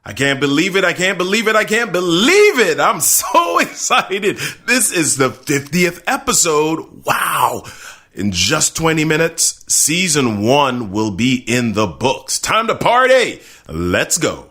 I can't believe it. I can't believe it. I can't believe it. I'm so excited. This is the 50th episode. Wow. In just 20 minutes, season 1 will be in the books. Time to party. Let's go.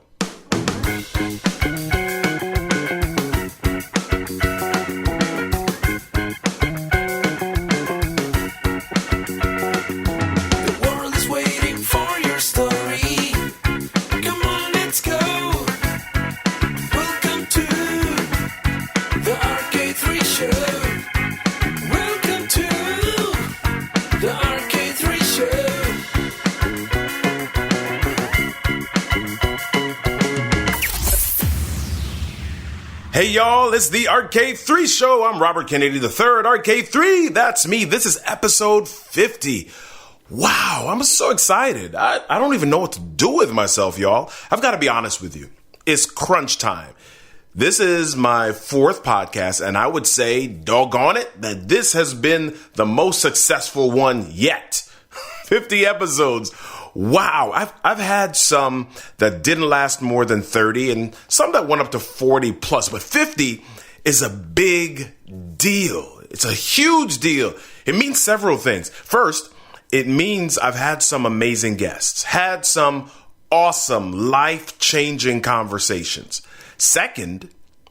Hey y'all, it's the Ep50 show. I'm Robert Kennedy III, Ep50. That's me. This is episode 50. Wow, I'm so excited. I don't even know what to do with myself, y'all. I've got to be honest with you. It's crunch time. This is my 4th podcast, and I would say, doggone it, that this has been the most successful one yet. 50 episodes. Wow, I've had some that didn't last more than 30 and some that went up to 40 plus, but 50 is a big deal. It's a huge deal. It means several things. First, it means I've had some amazing guests, had some awesome life-changing conversations. Second,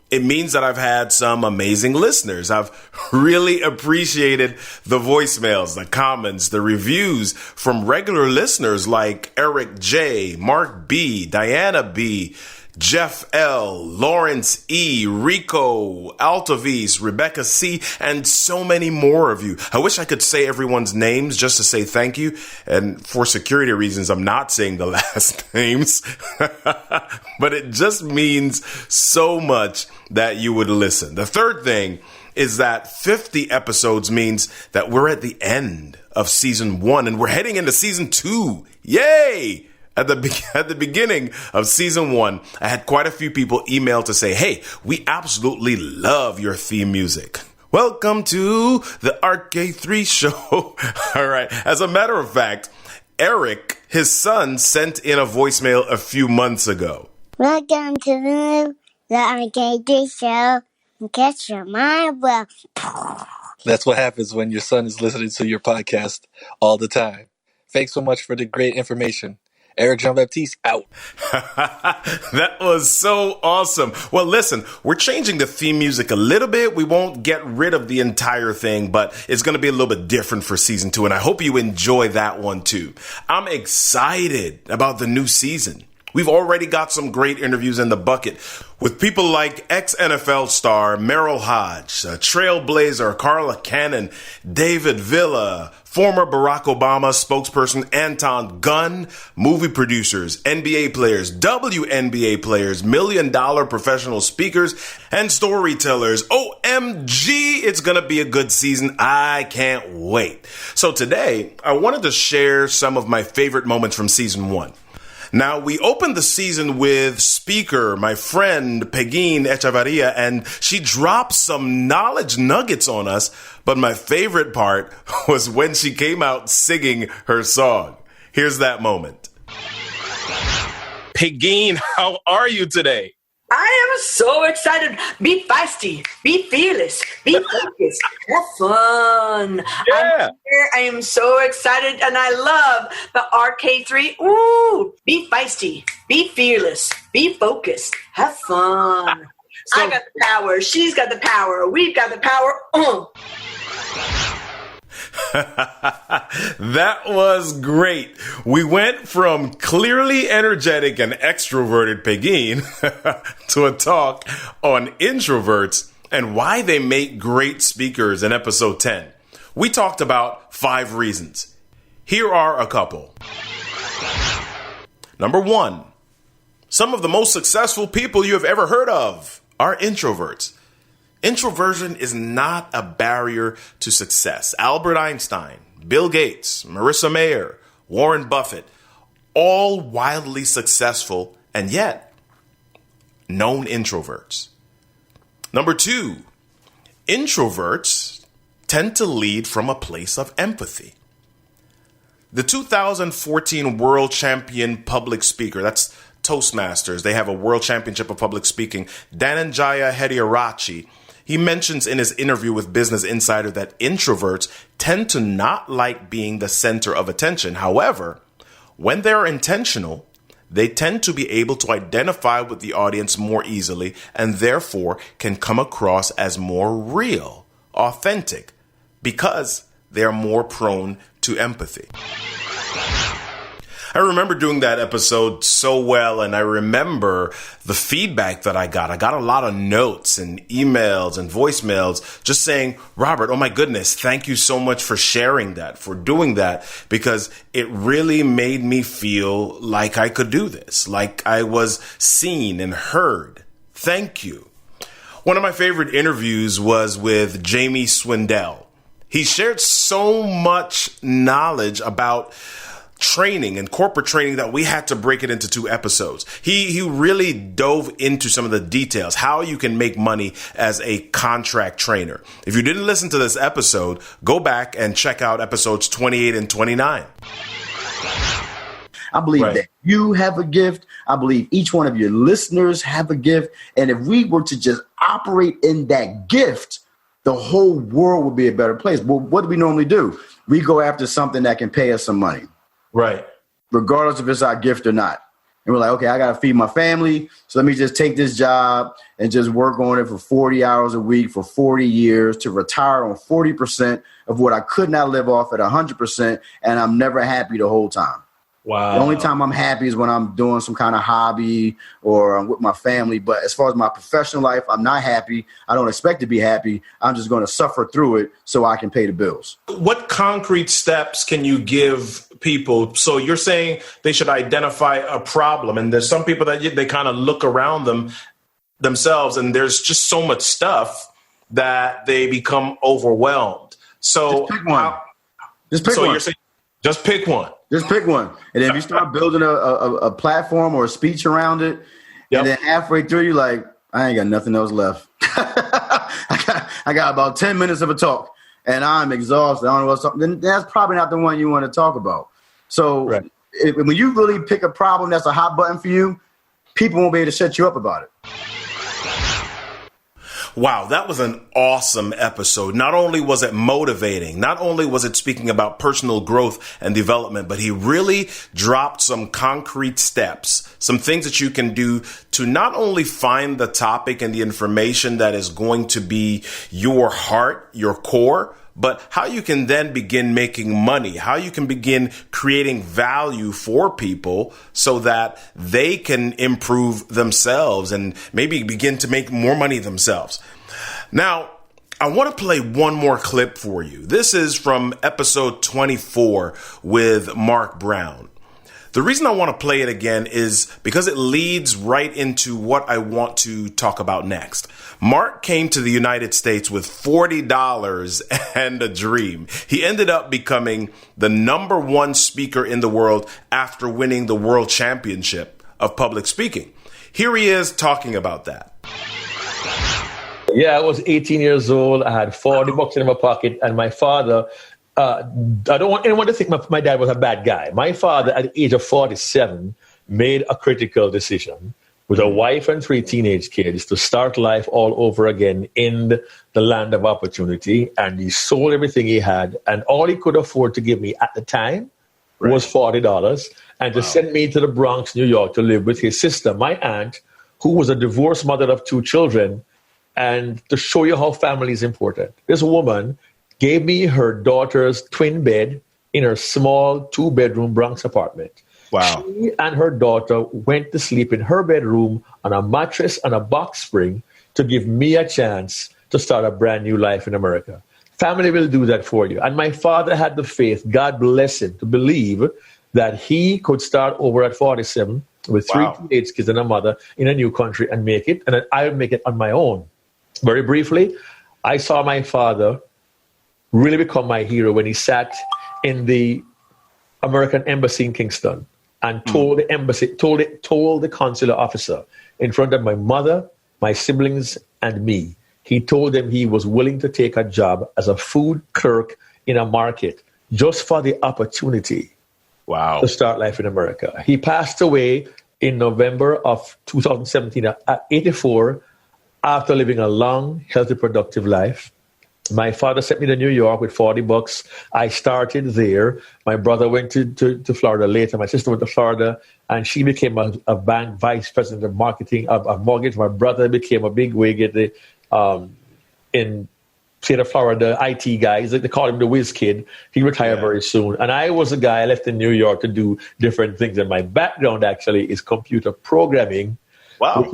it means that I've had some amazing listeners. I've really appreciated the voicemails, the comments, the reviews from regular listeners like Eric J, Mark B, Diana B, Jeff L, Lawrence E, Rico, Altavis, Rebecca C, and so many more of you. I wish I could say everyone's names just to say thank you. And for security reasons, I'm not saying the last names. But it just means so much that you would listen. The third thing is that 50 episodes means that we're at the end of season 1 and we're heading into season 2. Yay! At the beginning of season 1, I had quite a few people email to say, hey, we absolutely love your theme music. Welcome to the Ep50 show. All right. As a matter of fact, Eric, his son, sent in a voicemail a few months ago. Welcome to the Ep50 show. Catch your mind well. That's what happens when your son is listening to your podcast all the time. Thanks so much for the great information. Eric Jean-Baptiste out. That was so awesome. Well, listen, we're changing the theme music a little bit. We won't get rid of the entire thing, but it's going to be a little bit different for season 2. And I hope you enjoy that one too. I'm excited about the new season. We've already got some great interviews in the bucket with people like ex-NFL star Merrill Hodge, Trailblazer Carla Cannon, David Villa, former Barack Obama spokesperson Anton Gunn, movie producers, NBA players, WNBA players, million-dollar professional speakers, and storytellers. OMG, it's going to be a good season. I can't wait. So today, I wanted to share some of my favorite moments from season 1. Now, we opened the season with speaker, my friend, Pegeen Echevarria, and she dropped some knowledge nuggets on us. But my favorite part was when she came out singing her song. Here's that moment. Pegeen, how are you today? I am so excited. Be feisty, be fearless, be focused, have fun. Yeah. I am so excited, and I love the Ep50. Ooh, be feisty, be fearless, be focused, have fun. So, I got the power. She's got the power. We've got the power. That was great. We went from clearly energetic and extroverted Pegeen to a talk on introverts and why they make great speakers in episode 10. We talked about 5 reasons. Here are a couple. Number 1, some of the most successful people you have ever heard of are introverts. Introversion is not a barrier to success. Albert Einstein, Bill Gates, Marissa Mayer, Warren Buffett, all wildly successful and yet known introverts. Number 2, introverts tend to lead from a place of empathy. The 2014 world champion public speaker, that's Toastmasters. They have a world championship of public speaking. Dhananjaya Hediarachi, he mentions in his interview with Business Insider that introverts tend to not like being the center of attention. However, when they're intentional, they tend to be able to identify with the audience more easily and therefore can come across as more real, authentic, because they're more prone to empathy. I remember doing that episode so well, and I remember the feedback that I got. I got a lot of notes and emails and voicemails just saying, Robert, oh my goodness, thank you so much for sharing that, for doing that, because it really made me feel like I could do this, like I was seen and heard. Thank you. One of my favorite interviews was with Jamie Swindell. He shared so much knowledge about training and corporate training that we had to break it into 2 episodes. He really dove into some of the details, how you can make money as a contract trainer. If you didn't listen to this episode, go back and check out episodes 28 and 29. I believe that you have a gift. I believe each one of your listeners have a gift. And if we were to just operate in that gift, the whole world would be a better place. But what do we normally do? We go after something that can pay us some money. Right. Regardless if it's our gift or not. And we're like, okay, I got to feed my family. So let me just take this job and just work on it for 40 hours a week for 40 years to retire on 40% of what I could not live off at 100%. And I'm never happy the whole time. Wow. The only time I'm happy is when I'm doing some kind of hobby or I'm with my family. But as far as my professional life, I'm not happy. I don't expect to be happy. I'm just going to suffer through it so I can pay the bills. What concrete steps can you give people? So you're saying they should identify a problem. And there's some people that they kind of look around themselves and there's just so much stuff that they become overwhelmed. So just pick one. Just pick one. You're saying just pick one. Just pick one. And if you start building a platform or a speech around it, and then halfway through, you're like, I ain't got nothing else left. I got about 10 minutes of a talk, and I'm exhausted. I don't know what's up. Then that's probably not the one you want to talk about. So when you really pick a problem that's a hot button for you, people won't be able to shut you up about it. Wow, that was an awesome episode. Not only was it motivating, not only was it speaking about personal growth and development, but he really dropped some concrete steps, some things that you can do to not only find the topic and the information that is going to be your heart, your core, but how you can then begin making money, how you can begin creating value for people so that they can improve themselves and maybe begin to make more money themselves. Now, I want to play one more clip for you. This is from episode 24 with Mark Brown. The reason I want to play it again is because it leads right into what I want to talk about next. Mark came to the United States with $40 and a dream. He ended up becoming the #1 speaker in the world after winning the World Championship of Public Speaking. Here he is talking about that. Yeah, I was 18 years old. I had $40 in my pocket, and my father, I don't want anyone to think my dad was a bad guy. My father, at the age of 47, made a critical decision with a wife and 3 teenage kids to start life all over again in the land of opportunity. And he sold everything he had. And all he could afford to give me at the time was $40 and to send me to the Bronx, New York, to live with his sister, my aunt, who was a divorced mother of 2 children. And to show you how family is important, this woman gave me her daughter's twin bed in her small 2-bedroom Bronx apartment. Wow. She and her daughter went to sleep in her bedroom on a mattress and a box spring to give me a chance to start a brand new life in America. Family will do that for you. And my father had the faith, God bless him, to believe that he could start over at 47 with 3 teenage kids and a mother in a new country and make it. And I would make it on my own. Very briefly, I saw my father really become my hero when he sat in the American embassy in Kingston and told the consular officer in front of my mother, my siblings, and me. He told them he was willing to take a job as a food clerk in a market just for the opportunity to start life in America. He passed away in November of 2017 at 84, after living a long, healthy, productive life. My father sent me to New York with $40. I started there. My brother went to Florida later. My sister went to Florida, and she became a bank vice president of marketing of mortgage. My brother became a big wig at the in state of Florida, IT guys. They call him the whiz kid. He retired very soon. And I was a guy I left in New York to do different things. And my background actually is computer programming. Wow.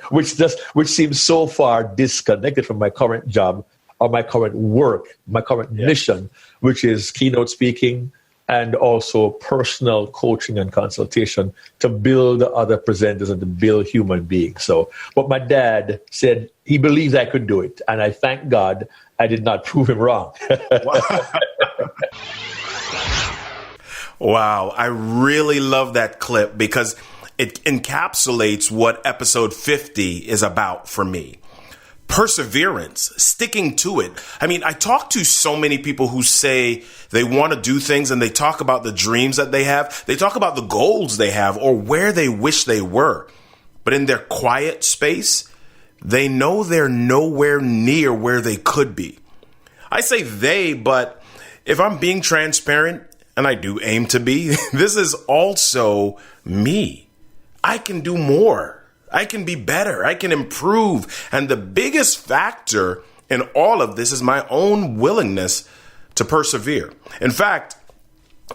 Which seems so far disconnected from my current job or my current work, my current mission, which is keynote speaking and also personal coaching and consultation to build other presenters and to build human beings. So, but my dad said he believes I could do it. And I thank God I did not prove him wrong. Wow. I really love that clip because it encapsulates what episode 50 is about for me. Perseverance, sticking to it. I mean, I talk to so many people who say they want to do things and they talk about the dreams that they have. They talk about the goals they have or where they wish they were. But in their quiet space, they know they're nowhere near where they could be. I say they, but if I'm being transparent, and I do aim to be, this is also me. I can do more. I can be better. I can improve. And the biggest factor in all of this is my own willingness to persevere. In fact,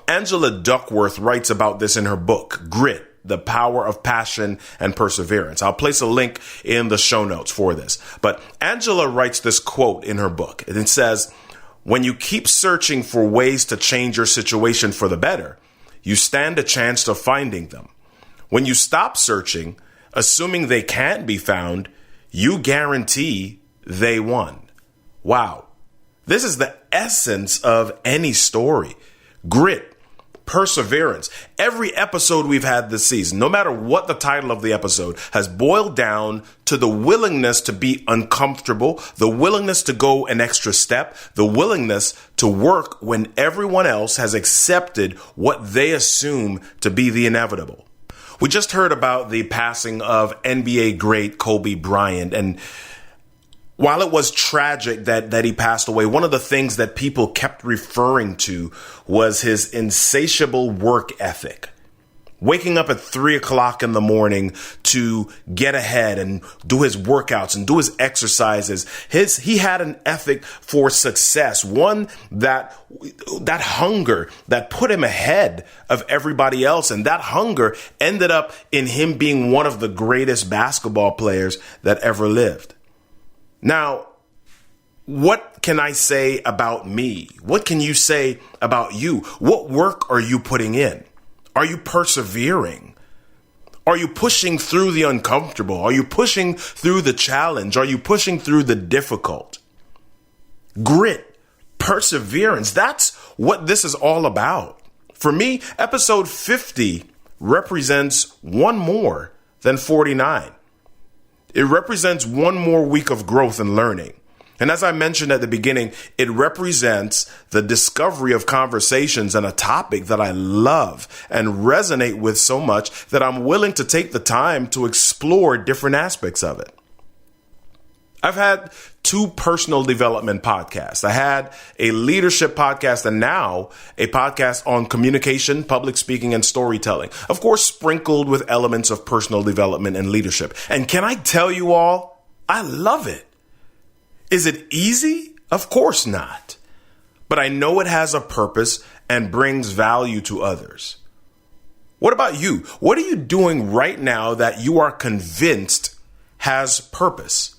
Angela Duckworth writes about this in her book, Grit, The Power of Passion and Perseverance. I'll place a link in the show notes for this. But Angela writes this quote in her book. And it says, "When you keep searching for ways to change your situation for the better, you stand a chance of finding them. When you stop searching, assuming they can't be found, you guarantee they won." Wow. This is the essence of any story. Grit, perseverance. Every episode we've had this season, no matter what the title of the episode, has boiled down to the willingness to be uncomfortable, the willingness to go an extra step, the willingness to work when everyone else has accepted what they assume to be the inevitable. We just heard about the passing of NBA great Kobe Bryant. And while it was tragic that he passed away, one of the things that people kept referring to was his insatiable work ethic. Waking up at 3 o'clock in the morning to get ahead and do his workouts and do his exercises. He had an ethic for success, one that hunger that put him ahead of everybody else. And that hunger ended up in him being one of the greatest basketball players that ever lived. Now, what can I say about me? What can you say about you? What work are you putting in? Are you persevering? Are you pushing through the uncomfortable? Are you pushing through the challenge? Are you pushing through the difficult? Grit, perseverance, that's what this is all about. For me, episode 50 represents one more than 49. It represents one more week of growth and learning. And as I mentioned at the beginning, it represents the discovery of conversations and a topic that I love and resonate with so much that I'm willing to take the time to explore different aspects of it. I've had 2 personal development podcasts. I had a leadership podcast and now a podcast on communication, public speaking, and storytelling. Of course, sprinkled with elements of personal development and leadership. And can I tell you all, I love it. Is it easy? Of course not. But I know it has a purpose and brings value to others. What about you? What are you doing right now that you are convinced has purpose?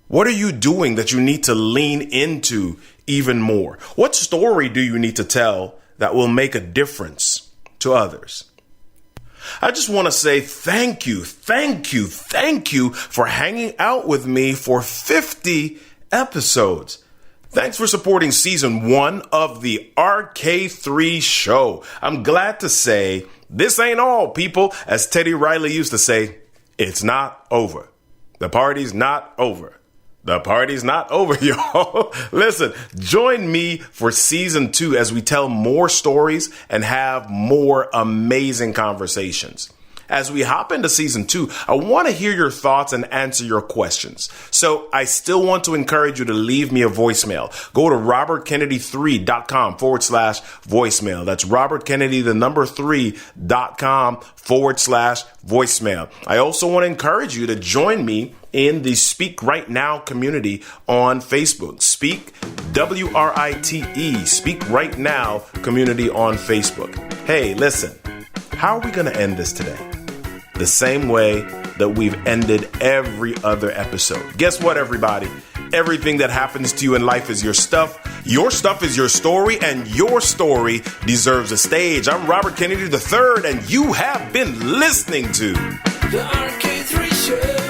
What are you doing that you need to lean into even more? What story do you need to tell that will make a difference to others? I just want to say thank you for hanging out with me for 50 episodes. Thanks for supporting season 1 of the RK3 show. I'm glad to say this ain't all, people. As Teddy Riley used to say, it's not over. The party's not over. The party's not over, y'all. Listen, join me for season 2 as we tell more stories and have more amazing conversations. as we hop into season 2, I want to hear your thoughts and answer your questions. So I still want to encourage you to leave me a voicemail. Go to robertkennedy3.com/voicemail. That's robertkennedy3.com/voicemail. I also want to encourage you to join me in the Speak Right Now community on Facebook. Speak, W-R-I-T-E, Speak Right Now community on Facebook. Hey, listen, how are we going to end this today? The same way that we've ended every other episode. Guess what, everybody? Everything that happens to you in life is your stuff. Your stuff is your story, and your story deserves a stage. I'm Robert Kennedy III, and you have been listening to The RK3 Show.